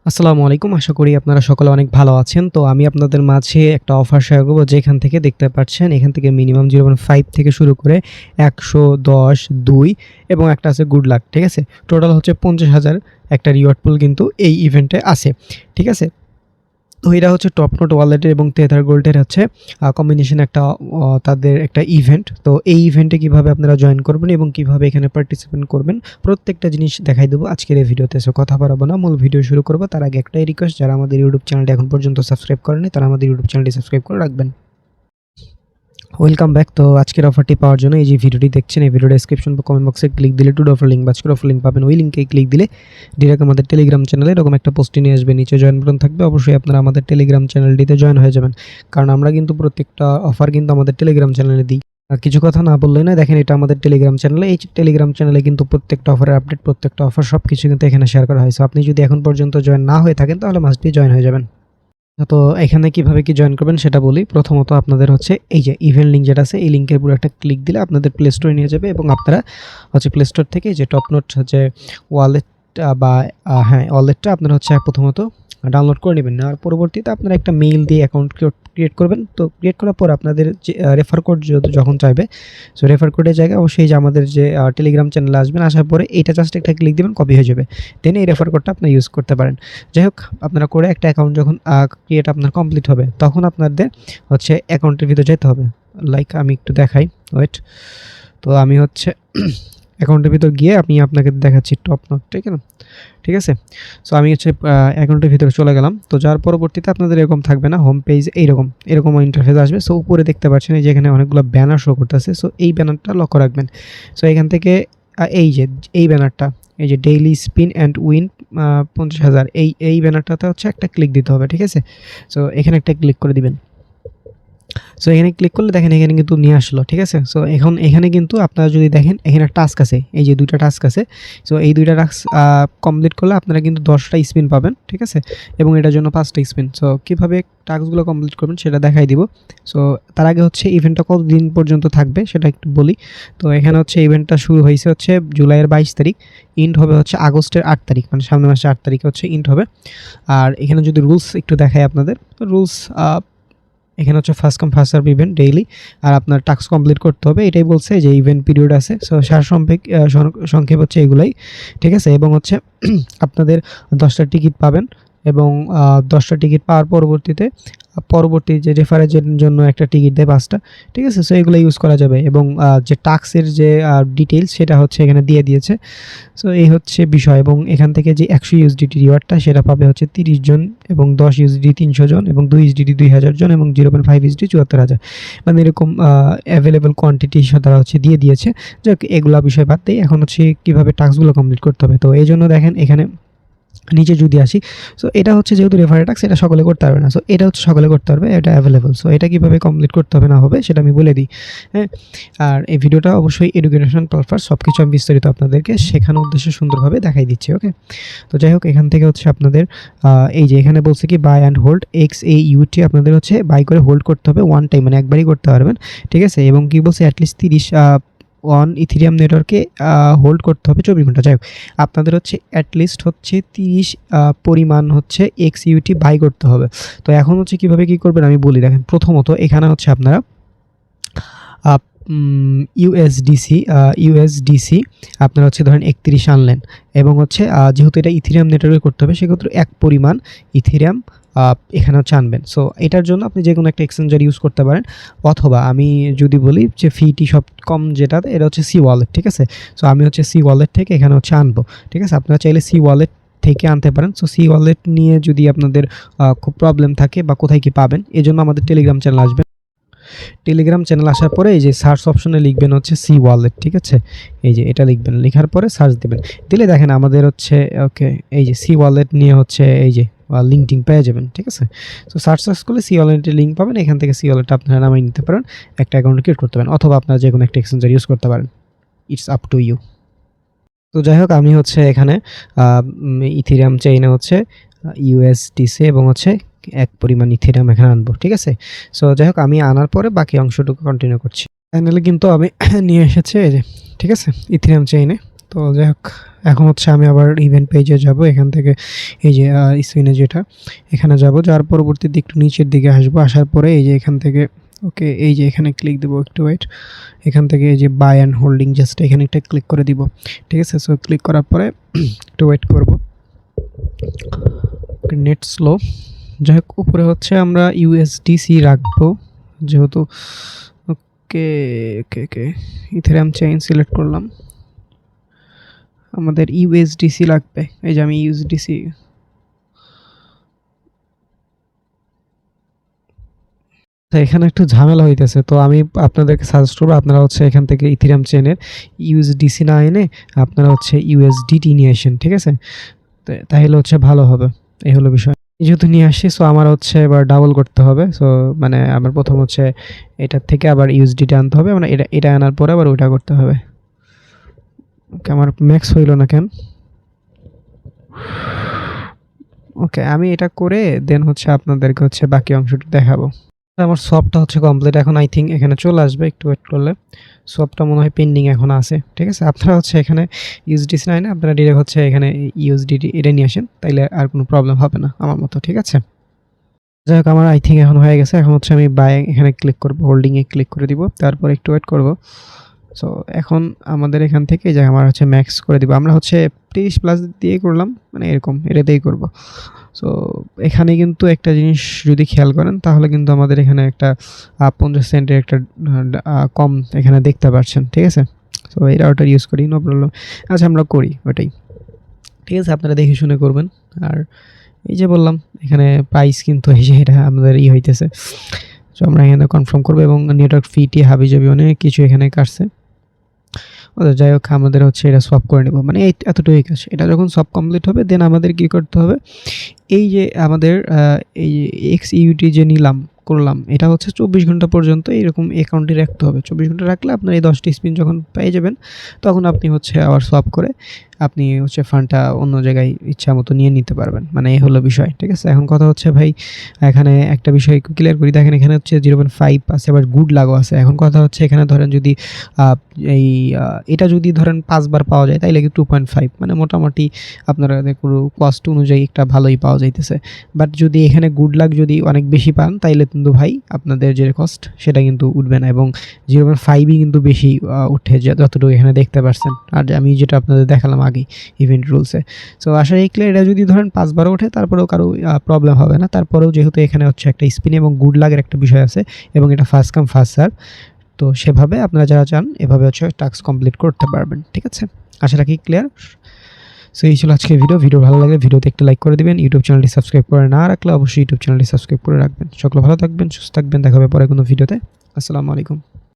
আসসালামু আলাইকুম। আশা করি আপনারা সকলে অনেক ভালো আছেন। তো আমি আপনাদের মাঝে একটা অফার শেয়ার করব, যেখান থেকে দেখতে পাচ্ছেন এখান থেকে মিনিমাম 0.5 থেকে শুরু করে 110, 2 এবং একটা আছে গুড লাক। ঠিক আছে? টোটাল হচ্ছে 50,000 একটা রিওয়ার্ড পুল কিন্তু এই ইভেন্টে আছে। ঠিক আছে? তো এটা হচ্ছে টপ নোট ওয়ালেটের এবং তেথার গোল্ডের হচ্ছে কম্বিনেশন একটা তাদের একটা ইভেন্ট। তো এই ইভেন্টে কিভাবে আপনারা জয়েন করবেন এবং কিভাবে এখানে পার্টিসিপেট করবেন প্রত্যেকটা জিনিস দেখাই দেবো আজকের এই ভিডিওতে। সো কথা বাড়াবো না, মূল ভিডিও শুরু করবো। তার আগে একটাই রিকোয়েস্ট, যারা আমাদের ইউটিউব চ্যানেলটি এখন পর্যন্ত সাবস্ক্রাইব করেনি তারা আমাদের ইউটিউব চ্যানেলটি সাবস্ক্রাইব করে রাখবেন। Welcome back. তো আজকের অফারটি পাওয়ার জন্য এই যে ভিডিওটি দেখছেন, এই ভিডিও ডেসক্রিপশন বা কমেন্ট বক্সে ক্লিক দিলে টুড অফার লিঙ্ক বা আজকের অফার লিঙ্ক পাবেন। ওই লিঙ্কে ক্লিক দিলে ডিরেক্ট আমাদের টেলিগ্রাম চ্যানেলে এরকম একটা পোস্টে নিয়ে আসবে, নিচে জয়েন বাটন থাকবে। অবশ্যই আপনারা আমাদের টেলিগ্রাম চ্যানেলটিতে জয়েন হয়ে যাবেন, কারণ আমরা কিন্তু প্রত্যেকটা অফার কিন্তু আমাদের টেলিগ্রাম চ্যানেলে দিই। আর কিছু কথা না বললেই না, দেখেন এটা আমাদের টেলিগ্রাম চ্যানেলে। এই টেলিগ্রাম চ্যানেলে কিন্তু প্রত্যেকটা অফারের আপডেট, প্রত্যেকটা অফার সব কিছু কিন্তু এখানে শেয়ার করা হয়। সো আপনি যদি এখন পর্যন্ত জয়েন না হয়ে থাকেন তাহলে মাস্ট বি জয়েন হয়ে যাবেন। তো এখানে কিভাবে কি জয়েন করবেন সেটা বলি। প্রথমত আপনাদের হচ্ছে এই যে ইভেন্ট লিঙ্ক যেটা আছে, এই লিঙ্কের উপর একটা ক্লিক দিলে আপনাদের প্লে স্টোরে নিয়ে যাবে এবং আপনারা হচ্ছে প্লে স্টোর থেকে যে টপ নোট যে ওয়ালেট বা ওয়ালেটটা আপনারা হচ্ছে প্রথমত ডাউনলোড করে নেবেন। আর পরবর্তীতে আপনারা একটা মেইল দিয়ে অ্যাকাউন্ট ক্রিয়েট করবেন। তো ক্রিয়েট করার পর আপনাদের যে রেফার কোড যখন চাইবে, সো রেফার কোডের জায়গায় অবশ্যই যে আমাদের যে টেলিগ্রাম চ্যানেলে আসবেন, আসার পরে এইটা জাস্ট একটা ক্লিক দেবেন, কপি হয়ে যাবে। দেন এই রেফার কোডটা আপনি ইউজ করতে পারেন। যাই হোক, আপনারা করে একটা অ্যাকাউন্ট যখন ক্রিয়েট আপনার কমপ্লিট হবে, তখন আপনাদের হচ্ছে অ্যাকাউন্টের ভিতরে যেতে হবে। লাইক আমি একটু দেখাই, ওয়েট। তো আমি হচ্ছে অ্যাকাউন্টের ভিতর গিয়ে আমি আপনাকে দেখাচ্ছি টপ নোট, ঠিক আছে। সো আমি হচ্ছে অ্যাকাউন্টের ভিতরে চলে গেলাম। তো যার পরবর্তীতে আপনাদের এরকম থাকবে না, হোম পেজ এরকম ইন্টারফেস আসবে। সো উপরে দেখতে পাচ্ছেন এই যে এখানে অনেকগুলো ব্যানার শো করতেছে। সো এই ব্যানারটা লক্ষ্য রাখবেন। সো এখান থেকে এই ব্যানারটা, এই যে ডেইলি স্পিন অ্যান্ড উইন 50,000, এই ব্যানারটাতে হচ্ছে একটা ক্লিক দিতে হবে। ঠিক আছে? সো এখানে একটা ক্লিক করে দিবেন। সো এখানে ক্লিক করলে দেখেন এখানে কিন্তু নিয়ে আসলো। ঠিক আছে? সো এখন এখানে কিন্তু আপনারা যদি দেখেন এখানে টাস্ক আছে, এই যে 2টা টাস্ক আছে। সো এই 2টা টাস্ক কমপ্লিট করলে আপনারা কিন্তু 10টা স্পিন পাবেন। ঠিক আছে? এবং এটার জন্য 5টা স্পিন। সো কীভাবে টাস্কগুলো কমপ্লিট করবেন সেটা দেখাই দিব। সো তার আগে হচ্ছে ইভেন্টটা কতদিন পর্যন্ত থাকবে সেটা একটু বলি। তো এখানে হচ্ছে ইভেন্টটা শুরু হয়েছে হচ্ছে জুলাইয়ের 22 তারিখ, ইন্ড হবে হচ্ছে আগস্টের 8 তারিখ, মানে সামনের মাসে 8 তারিখে হচ্ছে ইন্ড হবে। আর এখানে যদি রুলস একটু দেখাই আপনাদের, রুলস এখানে হচ্ছে first come first serve event daily, আর আপনার টাস্ক কমপ্লিট করতে হবে, এটাই বলছে যে ইভেন্ট পিরিয়ড আছে। সো সংক্ষেপ হচ্ছে এগুলাই। ঠিক আছে? এবং হচ্ছে আপনাদের 10টা টিকিট পাবেন এবং 10টা টিকিট পাওয়ার পরবর্তী যে রেফারেজের জন্য একটা টিকিট দেয় 5টা। ঠিক আছে? সো এগুলো ইউজ করা যাবে এবং যে টাস্কের যে ডিটেইলস সেটা হচ্ছে এখানে দিয়ে দিয়েছে। সো এই হচ্ছে বিষয়। এবং এখান থেকে যে 100 ইউএসডিটি রিওয়ার্ডটা সেটা পাবে হচ্ছে 30 জন, এবং 10 ইউএসডি 300 জন, এবং 2 ইউএসডি 2000 জন, এবং 0.5 ইউএসডি 74,000। মানে এরকম অ্যাভেলেবল কোয়ান্টিটি তারা হচ্ছে দিয়ে দিয়েছে। যাক, এগুলা বিষয় বাদ দিয়ে এখন হচ্ছে কীভাবে টাস্কগুলো কমপ্লিট করতে হবে। তো এই জন্য দেখেন এখানে নিচে যদি আসি, সো এটা হচ্ছে যেহেতু রেফারেল টাস্ক, এটা সকলে করতে পারবে না। সো এটা হচ্ছে সকলে করতে পারবে, এটা অ্যাভেলেবল। সো এটা কীভাবে কমপ্লিট করতে হবে না হবে সেটা আমি বলে দিই। হ্যাঁ, আর এই ভিডিওটা অবশ্যই এডুকেশনাল পারপাস, সব কিছু আমি বিস্তারিত আপনাদেরকে শেখানোর উদ্দেশ্যে সুন্দরভাবে দেখাই দিচ্ছি। ওকে? তো যাই হোক, এখান থেকে হচ্ছে আপনাদের এই যে এখানে বলছে কি বাই অ্যান্ড হোল্ড XAUT, আপনাদের হচ্ছে বাই করে হোল্ড করতে হবে ওয়ান টাইম, মানে একবারই করতে পারবেন। ঠিক আছে? এবং কি বলছে অ্যাটলিস্ট 30 ইথেরিয়াম নেটওয়ার্কে হোল্ড করতে হবে 24 ঘন্টা। যাই হোক, আপনাদের হচ্ছে অ্যাটলিস্ট হচ্ছে 30 পরিমাণ হচ্ছে XUT বাই করতে হবে। তো এখন হচ্ছে কীভাবে কী করবেন আমি বলি। দেখেন, প্রথমত এখানে হচ্ছে আপনারা ইউএসডিসি আপনারা হচ্ছে ধরেন 31 আনলেন, এবং হচ্ছে যেহেতু এটা ইথেরিয়াম নেটওয়ার্কে করতে হবে সেক্ষেত্রে এক পরিমাণ ইথেরিয়াম এখানে হচ্ছে আনবেন। সো এটার জন্য আপনি যে কোনো একটা এক্সচেঞ্জার ইউজ করতে পারেন, অথবা আমি যদি বলি যে ফিটি সব কম যেটাতে, এটা হচ্ছে সি ওয়ালেট। ঠিক আছে? সো আমি হচ্ছে সি ওয়ালেট থেকে এখানে হচ্ছে আনবো। ঠিক আছে? আপনারা চাইলে সি ওয়ালেট থেকে আনতে পারেন। সো সি ওয়ালেট নিয়ে যদি আপনাদের খুব প্রবলেম থাকে বা কোথায় কি পাবেন, এজন্য আমাদের টেলিগ্রাম চ্যানেল আসবে। টেলিগ্রাম চ্যানেল আসার পরে এই যে সার্চ অপশনে লিখবেন হচ্ছে সি ওয়ালেট। ঠিক আছে? এই যে এটা লিখবেন, লেখার পরে সার্চ দেবেন, দিলে দেখেন আমাদের হচ্ছে ওকে এই যে সি ওয়ালেট নিয়ে হচ্ছে এই যে লিঙ্কটিং পেয়ে যাবেন। ঠিক আছে? সো সার্চ করলে সি ওয়ালেটের লিঙ্ক পাবেন, এখান থেকে সি ওয়ালেটটা আপনারা নামিয়ে নিতে পারেন, একটা অ্যাকাউন্ট ক্রিয়েট করতে পারেন, অথবা আপনারা যে কোনো একটা এক্সচেঞ্জার ইউজ করতে পারেন। It's up to you. তো যাই হোক, আমি হচ্ছে এখানে ইথেরিয়াম চেইনে হচ্ছে ইউএসডিসি এবং হচ্ছে এক পরিমাণ ইথেরিয়াম এখানে আনবো। ঠিক আছে? সো যাই হোক, আমি আনার পরে বাকি অংশটুকু কন্টিনিউ করছি। ফাইনালি কিন্তু আমি নিয়ে এসেছি এই যে, ঠিক আছে, ইথেরিয়াম চেইনে। তো তো যাই হোক, এখন হচ্ছে আমি আবার ইভেন্ট পেজে যাব। এখান থেকে এই যে স্ক্রিনে যেটা, এখানে যাব, যার পরবর্তীতে একটু নিচের দিকে আসবো। আসার পরে এই যে এখান থেকে ওকে, এই যে এখানে ক্লিক দেবো, একটু ওয়েট। এখান থেকে এই যে বাই অ্যান্ড হোল্ডিং, জাস্ট এখানে একটা ক্লিক করে দিব, ঠিক আছে। সো ক্লিক করার পরে একটু ওয়েট করব, নেট স্লো। যাই হোক, উপরে হচ্ছে আমরা ইউএসডিসি রাখবো যেহেতু। ওকে ওকে ওকে, ইথেরিয়াম চেইন সিলেক্ট করলাম, আমাদের ইউএসডিসি লাগবে। এই যে আমি ইউএসডিসি, এখানে একটু ঝামেলা হইতেছে, তো আমি আপনাদেরকে সাজেস্ট করবো আপনারা হচ্ছে এখান থেকে ইথেরিয়াম চেনের ইউএসডিসি না এনে আপনারা হচ্ছে ইউএসডিটি নিয়ে আসেন, ঠিক আছে। তাহলে হচ্ছে ভালো হবে, এই হলো বিষয়। যেহেতু নিয়ে আসছি, সো আমার হচ্ছে এবার ডাবল করতে হবে। সো মানে আমার প্রথম হচ্ছে এটার থেকে আবার ইউএসডিটি আনতে হবে, মানে এটা আনার পরে আবার ওইটা করতে হবে। ওকে, আমার ম্যাক্স হইল না কেন? ওকে, আমি এটা করে দেন হচ্ছে আপনাদেরকে হচ্ছে বাকি অংশটা দেখাবো। আমার সবটা হচ্ছে কমপ্লিট, এখন আই থিঙ্ক এখানে চলে আসবে, একটু ওয়েট করলে। সবটা মনে হয় পেন্ডিং এখন আছে, ঠিক আছে। আপনারা হচ্ছে এখানে ইউএসডিসি নাই না, আপনারা ডিরেক্ট হচ্ছে এখানে ইউএসডিটি এটা নিয়ে আসেন, তাইলে আর কোনো প্রবলেম হবে না আমার মতো, ঠিক আছে। যাই হোক, আমার আই থিঙ্ক এখন হয়ে গেছে। এখন হচ্ছে আমি বাই এখানে ক্লিক করবো, হোল্ডিংয়ে ক্লিক করে দিব, তারপর একটু ওয়েট করব। সো এখন আমাদের এখান থেকে যে আমার হচ্ছে ম্যাক্স করে দিব, আমরা হচ্ছে 30+ দিয়ে করলাম, মানে এরকম এটাতেই করব। সো এখানে কিন্তু একটা জিনিস যদি খেয়াল করেন তাহলে কিন্তু আমাদের এখানে একটা 50 সেন্টের একটা কম এখানে দেখতে পাচ্ছেন, ঠিক আছে। সো এই রাউটার ইউজ করি, নো প্রবলেম। আচ্ছা, আমরা করি ওটাই, ঠিক আছে। আপনারা দেখে শুনে করবেন। আর এই যে বললাম এখানে প্রাইস কিন্তু এই যে এটা আমাদের হইতেছে। সো আমরা এখানে কনফার্ম করবো, এবং নেটওয়ার্ক ফিটি হাবিজাবি অনেক কিছু এখানে কাটছে। যাই হোক, আমাদের হচ্ছে এটা সলভ করে নেব, মানে এই এতটুকুই কাজ। এটা যখন সব কমপ্লিট হবে দেন আমাদের কী করতে হবে, এই যে আমাদের এই এক্স ইউটি যে করলাম, এটা হচ্ছে 24 ঘন্টা পর্যন্ত এরকম অ্যাকাউন্টে রাখতে হবে। 24 ঘন্টা রাখলে আপনার এই 10টি স্পিন যখন পেয়ে যাবেন, তখন আপনি হচ্ছে আবার সোয়াপ করে আপনি হচ্ছে ফান্ডটা অন্য জায়গায় ইচ্ছা মতো নিয়ে নিতে পারবেন। মানে এই হলো বিষয়, ঠিক আছে। এখন কথা হচ্ছে ভাই, এখানে একটা বিষয় ক্লিয়ার করি। দেখেন এখানে হচ্ছে 0.5 আছে, আবার গুড লাগো আছে। এখন কথা হচ্ছে এখানে ধরেন যদি এই এটা যদি ধরেন 5 বার পাওয়া যায়, তাইলে কি 2.5, মানে মোটামুটি আপনারা পুরো কস্ট অনুযায়ী একটা ভালোই পাওয়া যাইতেছে। বাট যদি এখানে গুড লাক যদি অনেক বেশি পান, তাইলে কিন্তু ভাই আপনাদের যে কস্ট সেটা কিন্তু উঠবে না, এবং 0.5ই কিন্তু বেশি উঠে, যতটুকু এখানে দেখতে পাচ্ছেন। আর আমি যেটা আপনাদের দেখালাম আগে ইভেন্ট রুলসে। সো আশা রাখি ক্লিয়ার। এটা যদি ধরেন 5 বার ওঠে, তারপরেও কারো প্রবলেম হবে না। তারপরেও যেহেতু এখানে হচ্ছে একটা স্পিন এবং গুড লাগের একটা বিষয় আছে, এবং এটা ফার্স্ট কাম ফার্স্ট সার্ভ, তো সেভাবে আপনারা যারা চান এভাবে হচ্ছে টাস্ক কমপ্লিট করতে পারবেন, ঠিক আছে। আশা রাখি ক্লিয়ার। সো এই ছিল আজকের ভিডিও ভালো লাগলে ভিডিওতে একটা লাইক করে দিবেন। ইউটিউব চ্যানেলটি সাবস্ক্রাইব করে না রাখলে অবশ্যই ইউটিউব চ্যানেলটি সাবস্ক্রাইব করে রাখবেন। সকলে ভালো থাকবেন, সুস্থ থাকবেন, দেখা হবে পরে কোনো ভিডিওতে। আসসালামু আলাইকুম।